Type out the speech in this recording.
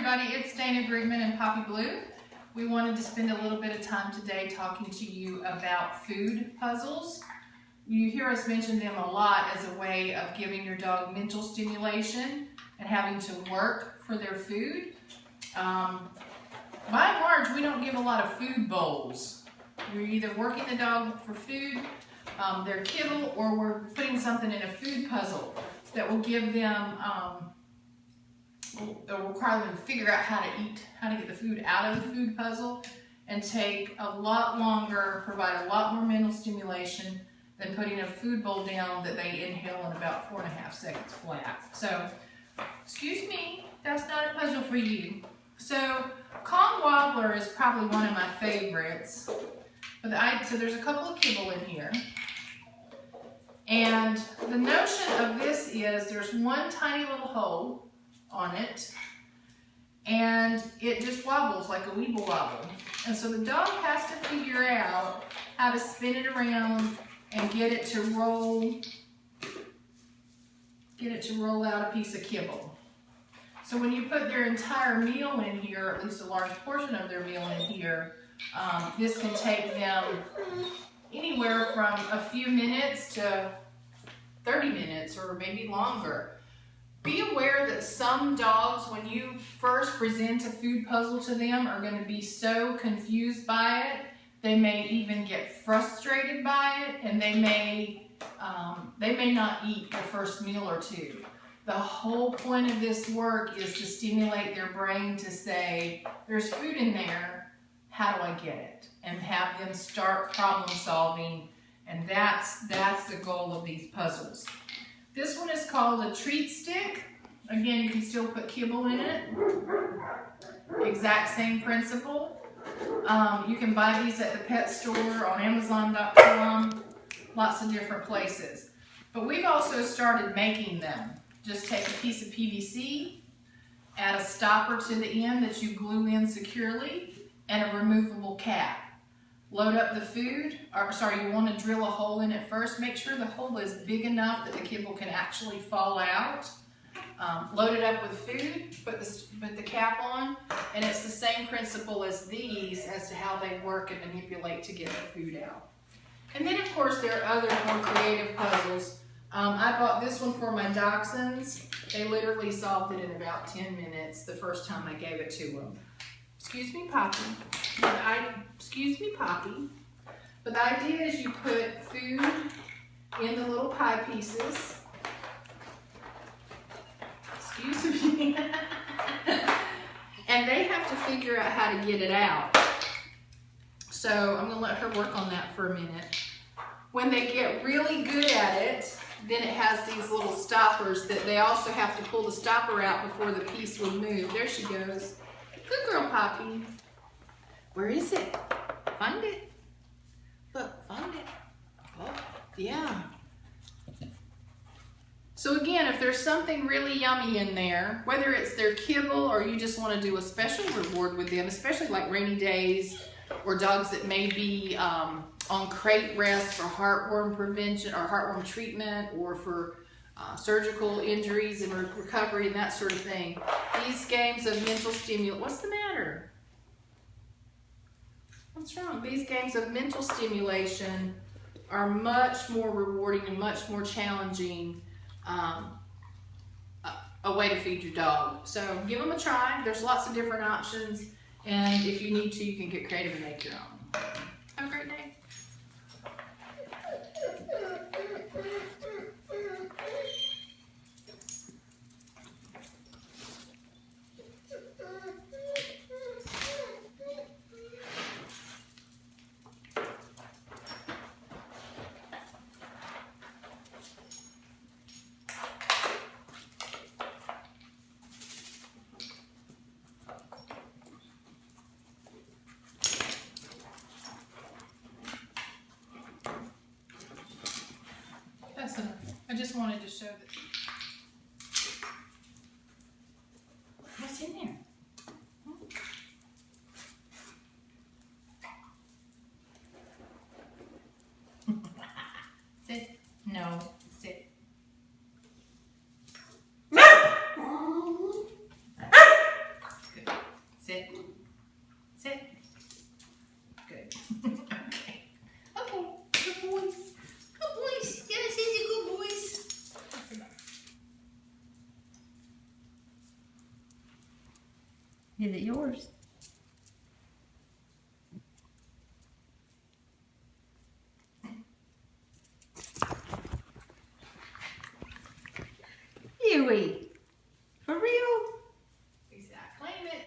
everybody, it's Dana Brigman and Poppy Blue. We wanted to spend a little bit of time today talking to you about food puzzles. You hear us mention them a lot as a way of giving your dog mental stimulation and having to work for their food. By and large, we don't give a lot of food bowls. We're either working the dog for food, their kibble, or we're putting something in a food puzzle that will give them will require them to figure out how to eat, how to get the food out of the food puzzle, and take a lot longer, provide a lot more mental stimulation than putting a food bowl down that they inhale in about 4.5 seconds flat. So, excuse me, that's not a puzzle for you. So, Kong Wobbler is probably one of my favorites. So there's a couple of kibble in here. And the notion of this is there's one tiny little hole on it, and it just wobbles like a weeble wobble. And so the dog has to figure out how to spin it around and get it to roll out a piece of kibble. So when you put their entire meal in here, or at least a large portion of their meal in here, this can take them anywhere from a few minutes to 30 minutes or maybe longer. Be aware that some dogs, when you first present a food puzzle to them, are going to be so confused by it, they may even get frustrated by it, and they may not eat the first meal or two. The whole point of this work is to stimulate their brain to say, there's food in there, how do I get it? And have them start problem solving, and that's the goal of these puzzles. This one is called a treat stick. Again, you can still put kibble in it. Exact same principle. You can buy these at the pet store, on Amazon.com, lots of different places. But we've also started making them. Just take a piece of PVC, add a stopper to the end that you glue in securely, and a removable cap. Load up the food, you want to drill a hole in it first. Make sure the hole is big enough that the kibble can actually fall out. Load it up with food, put the cap on, and it's the same principle as these as to how they work and manipulate to get the food out. And then of course there are other more creative puzzles. I bought this one for my dachshunds. They literally solved it in about 10 minutes the first time I gave it to them. Excuse me, Poppy. Excuse me, Poppy. But the idea is you put food in the little pie pieces. Excuse me. And they have to figure out how to get it out. So I'm going to let her work on that for a minute. When they get really good at it, then it has these little stoppers that they also have to pull the stopper out before the piece will move. There she goes. Good girl, Poppy. Where is it? Find it. Look, find it. Oh, yeah. So again, if there's something really yummy in there, whether it's their kibble or you just want to do a special reward with them, especially like rainy days or dogs that may be on crate rest for heartworm prevention or heartworm treatment or for surgical injuries and recovery and that sort of thing. These games of mental stimulation, what's the matter? What's wrong? These games of mental stimulation are much more rewarding and much more challenging a way to feed your dog. So give them a try. There's lots of different options, and if you need to, you can get creative and make your own. Have a great day. That's enough. I just wanted to show that. What's in there? Sit. No. Sit. Good. Is it yours? Huey.